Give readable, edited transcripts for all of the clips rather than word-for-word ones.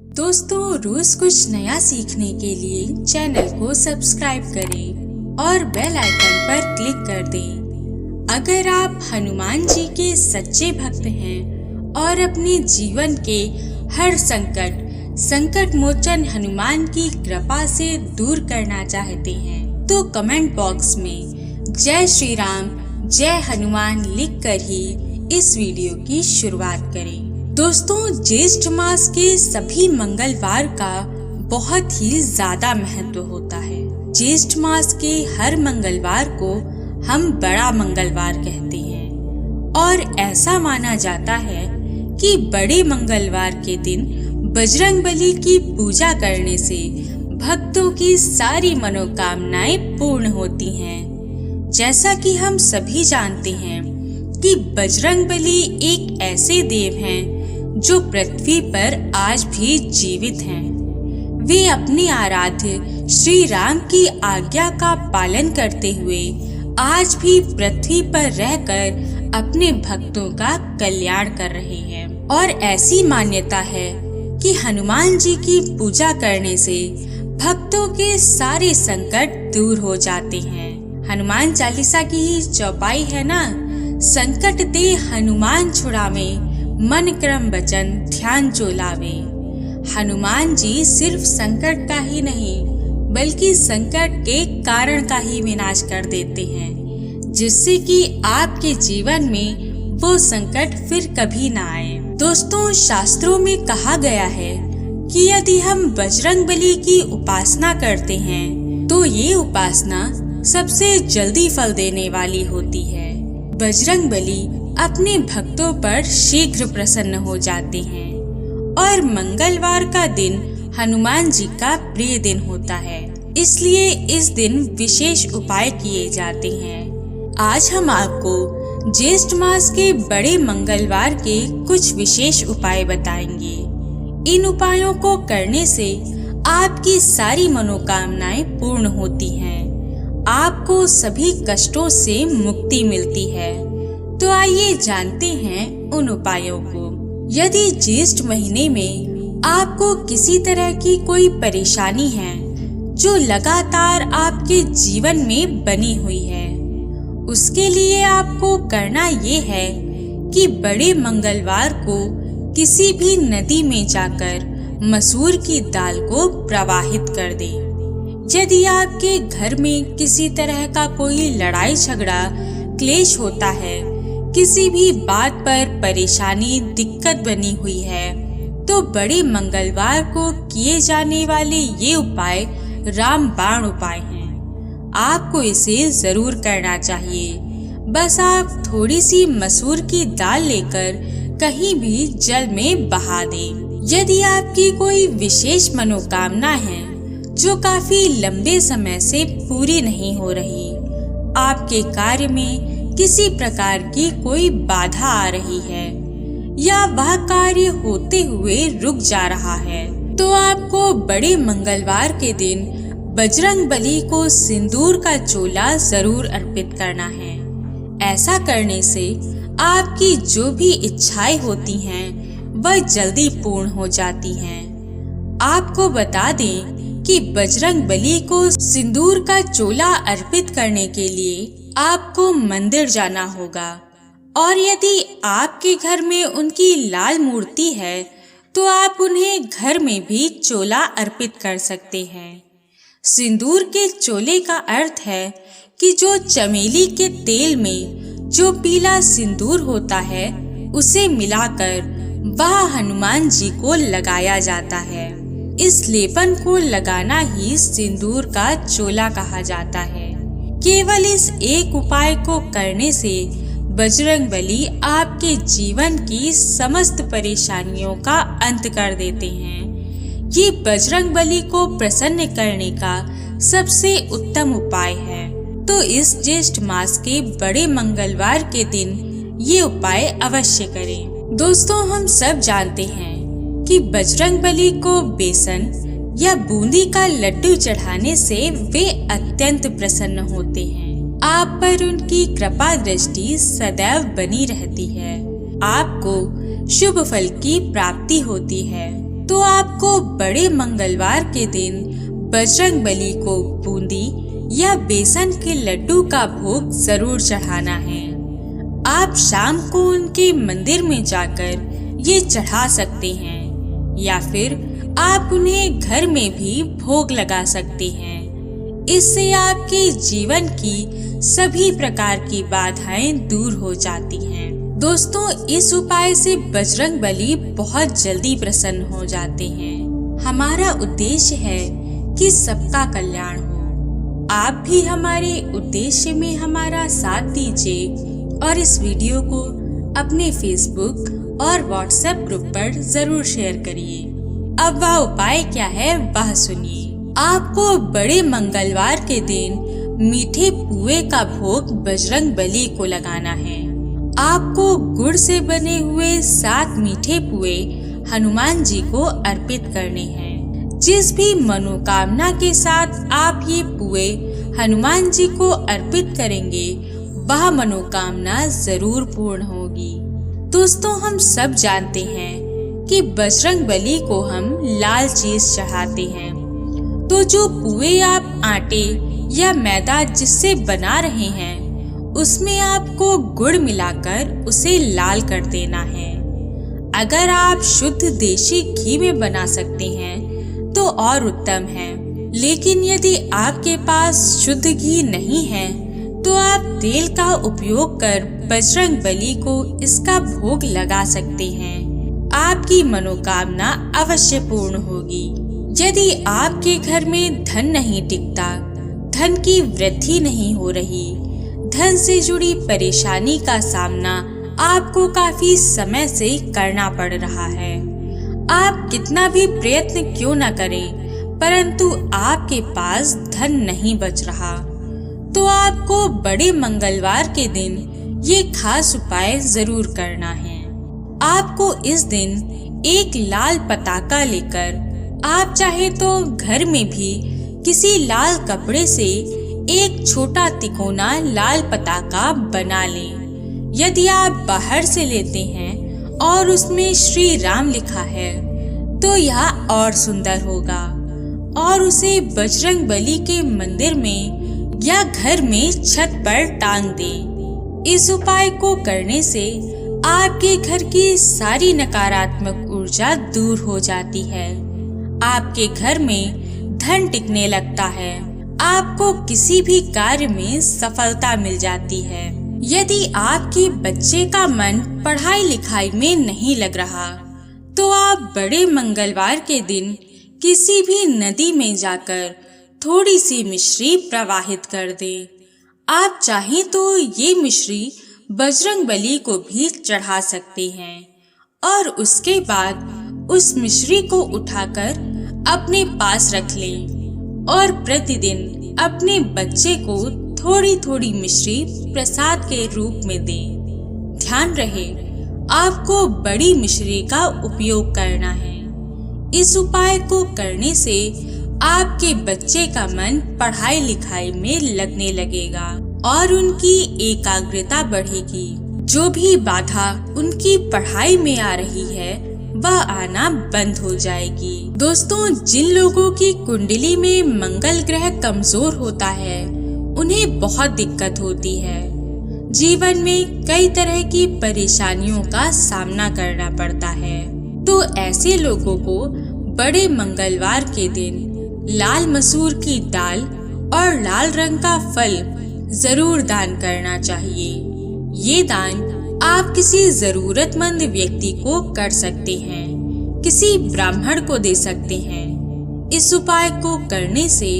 दोस्तों, रोज कुछ नया सीखने के लिए चैनल को सब्सक्राइब करें और बेल आइकन पर क्लिक कर दें। अगर आप हनुमान जी के सच्चे भक्त हैं और अपने जीवन के हर संकट मोचन हनुमान की कृपा से दूर करना चाहते हैं, तो कमेंट बॉक्स में जय श्री राम जय हनुमान लिखकर ही इस वीडियो की शुरुआत करें। दोस्तों, ज्येष्ठ मास के सभी मंगलवार का बहुत ही ज्यादा महत्व होता है। ज्येष्ठ मास के हर मंगलवार को हम बड़ा मंगलवार कहते हैं और ऐसा माना जाता है कि बड़े मंगलवार के दिन बजरंगबली की पूजा करने से भक्तों की सारी मनोकामनाएं पूर्ण होती हैं। जैसा कि हम सभी जानते हैं कि बजरंगबली एक ऐसे देव हैं जो पृथ्वी पर आज भी जीवित हैं। वे अपने आराध्य श्री राम की आज्ञा का पालन करते हुए आज भी पृथ्वी पर रहकर अपने भक्तों का कल्याण कर रहे हैं। और ऐसी मान्यता है कि हनुमान जी की पूजा करने से भक्तों के सारे संकट दूर हो जाते हैं। हनुमान चालीसा की ही चौपाई है ना, संकट दे हनुमान छुड़ावे, मन क्रम वचन ध्यान जो लावे। हनुमान जी सिर्फ संकट का ही नहीं बल्कि संकट के कारण का ही विनाश कर देते हैं, जिससे कि आपके जीवन में वो संकट फिर कभी ना आए। दोस्तों, शास्त्रों में कहा गया है कि यदि हम बजरंगबली की उपासना करते हैं तो ये उपासना सबसे जल्दी फल देने वाली होती है। बजरंगबली अपने भक्तों पर शीघ्र प्रसन्न हो जाते हैं और मंगलवार का दिन हनुमान जी का प्रिय दिन होता है, इसलिए इस दिन विशेष उपाय किए जाते हैं। आज हम आपको ज्येष्ठ मास के बड़े मंगलवार के कुछ विशेष उपाय बताएंगे। इन उपायों को करने से आपकी सारी मनोकामनाएं पूर्ण होती हैं, आपको सभी कष्टों से मुक्ति मिलती है। तो आइए जानते हैं उन उपायों को। यदि ज्येष्ठ महीने में आपको किसी तरह की कोई परेशानी है जो लगातार आपके जीवन में बनी हुई है, उसके लिए आपको करना ये है कि बड़े मंगलवार को किसी भी नदी में जाकर मसूर की दाल को प्रवाहित कर दें। यदि आपके घर में किसी तरह का कोई लड़ाई झगड़ा क्लेश होता है, किसी भी बात पर परेशानी दिक्कत बनी हुई है, तो बड़े मंगलवार को किए जाने वाले ये उपाय रामबाण उपाय हैं। आपको इसे जरूर करना चाहिए। बस आप थोड़ी सी मसूर की दाल लेकर कहीं भी जल में बहा दें। यदि आपकी कोई विशेष मनोकामना है जो काफी लंबे समय से पूरी नहीं हो रही, आपके कार्य में किसी प्रकार की कोई बाधा आ रही है या वह कार्य होते हुए रुक जा रहा है, तो आपको बड़े मंगलवार के दिन बजरंगबली को सिंदूर का चोला जरूर अर्पित करना है। ऐसा करने से आपकी जो भी इच्छाएं होती हैं वह जल्दी पूर्ण हो जाती हैं। आपको बता दें कि बजरंगबली को सिंदूर का चोला अर्पित करने के लिए आपको मंदिर जाना होगा, और यदि आपके घर में उनकी लाल मूर्ति है तो आप उन्हें घर में भी चोला अर्पित कर सकते हैं। सिंदूर के चोले का अर्थ है कि जो चमेली के तेल में जो पीला सिंदूर होता है उसे मिलाकर वह हनुमान जी को लगाया जाता है। इस लेपन को लगाना ही सिंदूर का चोला कहा जाता है। केवल इस एक उपाय को करने से बजरंगबली आपके जीवन की समस्त परेशानियों का अंत कर देते हैं। ये बजरंगबली को प्रसन्न करने का सबसे उत्तम उपाय है। तो इस ज्येष्ठ मास के बड़े मंगलवार के दिन ये उपाय अवश्य करें। दोस्तों, हम सब जानते हैं कि बजरंगबली को बेसन या बूंदी का लड्डू चढ़ाने से वे अत्यंत प्रसन्न होते हैं। आप पर उनकी कृपा दृष्टि सदैव बनी रहती है। आपको शुभ फल की प्राप्ति होती है। तो आपको बड़े मंगलवार के दिन बजरंगबली को बूंदी या बेसन के लड्डू का भोग जरूर चढ़ाना है। आप शाम को उनके मंदिर में जाकर ये चढ़ा सकते हैं या फिर आप उन्हें घर में भी भोग लगा सकते हैं। इससे आपके जीवन की सभी प्रकार की बाधाएं दूर हो जाती हैं। दोस्तों, इस उपाय से बजरंगबली बहुत जल्दी प्रसन्न हो जाते हैं। हमारा उद्देश्य है कि सबका कल्याण हो। आप भी हमारे उद्देश्य में हमारा साथ दीजिए और इस वीडियो को अपने फेसबुक और व्हाट्सएप ग्रुप पर जरूर शेयर करिए। अब वह उपाय क्या है वह सुनिए। आपको बड़े मंगलवार के दिन मीठे पुए का भोग बजरंगबली को लगाना है। आपको गुड़ से बने हुए 7 मीठे पुए हनुमान जी को अर्पित करने हैं। जिस भी मनोकामना के साथ आप ये पुए हनुमान जी को अर्पित करेंगे वह मनोकामना जरूर पूर्ण होगी। दोस्तों, हम सब जानते हैं कि बजरंगबली को हम लाल चीज चढ़ाते हैं। तो जो पुए आप आटे या मैदा जिससे बना रहे हैं उसमें आपको गुड़ मिलाकर उसे लाल कर देना है। अगर आप शुद्ध देशी घी में बना सकते हैं तो और उत्तम है, लेकिन यदि आपके पास शुद्ध घी नहीं है तो आप तेल का उपयोग कर बजरंगबली को इसका भोग लगा सकते हैं। आपकी मनोकामना अवश्य पूर्ण होगी। यदि आपके घर में धन नहीं टिकता, धन की वृद्धि नहीं हो रही, धन से जुड़ी परेशानी का सामना आपको काफी समय से करना पड़ रहा है, आप कितना भी प्रयत्न क्यों न करें परंतु आपके पास धन नहीं बच रहा, तो आपको बड़े मंगलवार के दिन ये खास उपाय जरूर करना है। आपको इस दिन एक लाल पताका लेकर आप चाहे तो घर में भी किसी लाल कपड़े से एक छोटा तिकोना लाल पताका बना लें। यदि आप बाहर से लेते हैं और उसमें श्री राम लिखा है तो यह और सुंदर होगा, और उसे बजरंगबली के मंदिर में या घर में छत पर टांग दें। इस उपाय को करने से आपके घर की सारी नकारात्मक ऊर्जा दूर हो जाती है। आपके घर में धन टिकने लगता है, आपको किसी भी कार्य में सफलता मिल जाती है। यदि आपके बच्चे का मन पढ़ाई लिखाई में नहीं लग रहा तो आप बड़े मंगलवार के दिन किसी भी नदी में जाकर थोड़ी सी मिश्री प्रवाहित कर दें। आप चाहें तो ये मिश्री बजरंगबली को भी चढ़ा सकते हैं और उसके बाद उस मिश्री को उठाकर अपने पास रख लें और प्रतिदिन अपने बच्चे को थोड़ी थोड़ी मिश्री प्रसाद के रूप में दें। ध्यान रहे, आपको बड़ी मिश्री का उपयोग करना है। इस उपाय को करने से आपके बच्चे का मन पढ़ाई लिखाई में लगने लगेगा और उनकी एकाग्रता बढ़ेगी। जो भी बाधा उनकी पढ़ाई में आ रही है वह आना बंद हो जाएगी। दोस्तों, जिन लोगों की कुंडली में मंगल ग्रह कमजोर होता है उन्हें बहुत दिक्कत होती है। जीवन में कई तरह की परेशानियों का सामना करना पड़ता है। तो ऐसे लोगों को बड़े मंगलवार के दिन लाल मसूर की दाल और लाल रंग का फल जरूर दान करना चाहिए। ये दान आप किसी जरूरतमंद व्यक्ति को कर सकते हैं, किसी ब्राह्मण को दे सकते हैं। इस उपाय को करने से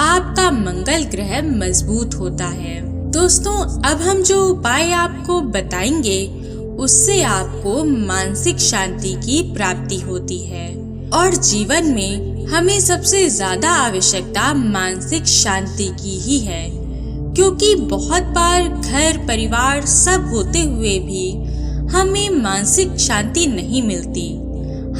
आपका मंगल ग्रह मजबूत होता है। दोस्तों, अब हम जो उपाय आपको बताएंगे उससे आपको मानसिक शांति की प्राप्ति होती है और जीवन में हमें सबसे ज्यादा आवश्यकता मानसिक शांति की ही है, क्योंकि बहुत बार घर परिवार सब होते हुए भी हमें मानसिक शांति नहीं मिलती,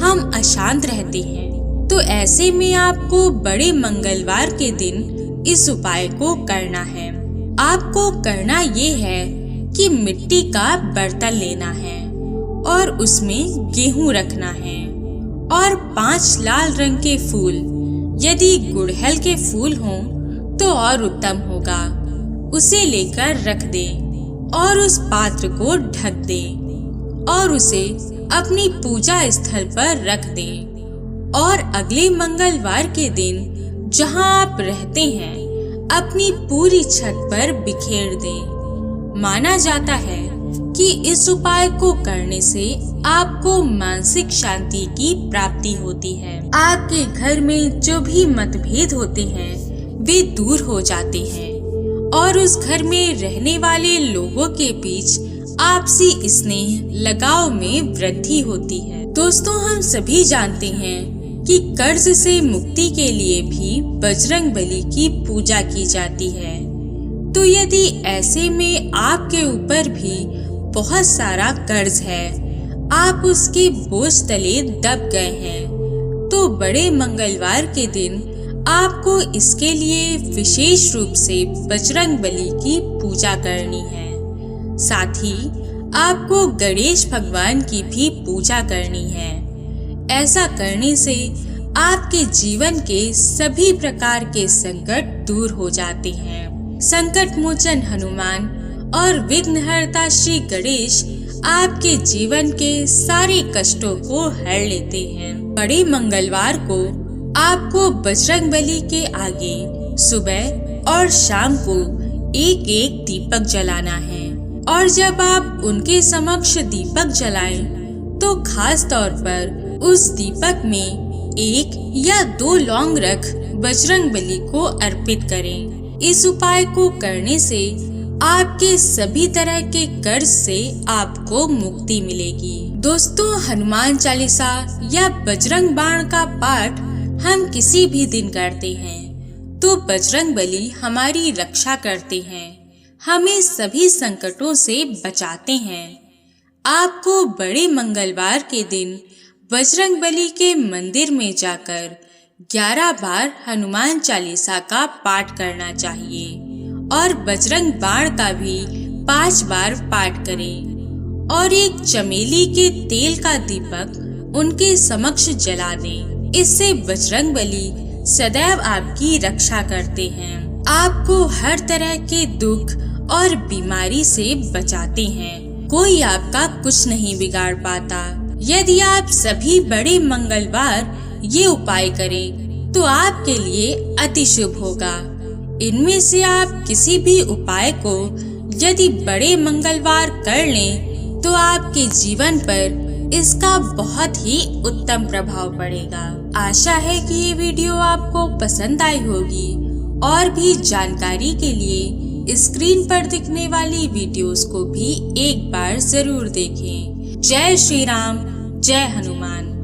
हम अशांत रहते हैं। तो ऐसे में आपको बड़े मंगलवार के दिन इस उपाय को करना है। आपको करना ये है कि मिट्टी का बर्तन लेना है और उसमें गेहूं रखना है और 5 लाल रंग के फूल, यदि गुड़हल के फूल हों तो और उत्तम होगा, उसे लेकर रख दे और उस पात्र को ढक दे और उसे अपनी पूजा स्थल पर रख दे। और अगले मंगलवार के दिन जहां आप रहते हैं अपनी पूरी छत पर बिखेर दें। माना जाता है कि इस उपाय को करने से आपको मानसिक शांति की प्राप्ति होती है। आपके घर में जो भी मतभेद होते हैं वे दूर हो जाते हैं और उस घर में रहने वाले लोगों के बीच आपसी स्नेह लगाव में वृद्धि होती है। दोस्तों, हम सभी जानते हैं कि कर्ज से मुक्ति के लिए भी बजरंग बली की पूजा की जाती है। तो यदि ऐसे में आपके ऊपर भी बहुत सारा कर्ज है, आप उसके बोझ तले दब गए हैं, तो बड़े मंगलवार के दिन आपको इसके लिए विशेष रूप से बजरंग बली की पूजा करनी है। साथ ही आपको गणेश भगवान की भी पूजा करनी है। ऐसा करने से आपके जीवन के सभी प्रकार के संकट दूर हो जाते हैं। संकट मोचन हनुमान और विघ्नहर्ता श्री गणेश आपके जीवन के सारे कष्टों को हर लेते हैं। बड़े मंगलवार को आपको बजरंग बली के आगे सुबह और शाम को एक एक दीपक जलाना है और जब आप उनके समक्ष दीपक जलाएं तो खास तौर पर उस दीपक में 1 या 2 लौंग रख बजरंग बली को अर्पित करें। इस उपाय को करने से आपके सभी तरह के कर्ज से आपको मुक्ति मिलेगी। दोस्तों, हनुमान चालीसा या बजरंग बाण का पाठ हम किसी भी दिन करते हैं तो बजरंग बली हमारी रक्षा करते हैं, हमें सभी संकटों से बचाते हैं। आपको बड़े मंगलवार के दिन बजरंग बली के मंदिर में जाकर 11 बार हनुमान चालीसा का पाठ करना चाहिए और बजरंग बाण का भी 5 बार पाठ करें और एक चमेली के तेल का दीपक उनके समक्ष जला दें। इससे बजरंग बली सदैव आपकी रक्षा करते हैं, आपको हर तरह के दुख और बीमारी से बचाते हैं। कोई आपका कुछ नहीं बिगाड़ पाता। यदि आप सभी बड़े मंगलवार ये उपाय करें तो आपके लिए अति शुभ होगा। इनमें से आप किसी भी उपाय को यदि बड़े मंगलवार कर लें तो आपके जीवन पर इसका बहुत ही उत्तम प्रभाव पड़ेगा। आशा है कि ये वीडियो आपको पसंद आई होगी और भी जानकारी के लिए स्क्रीन पर दिखने वाली वीडियोस को भी एक बार जरूर देखें। जय श्री राम, जय हनुमान।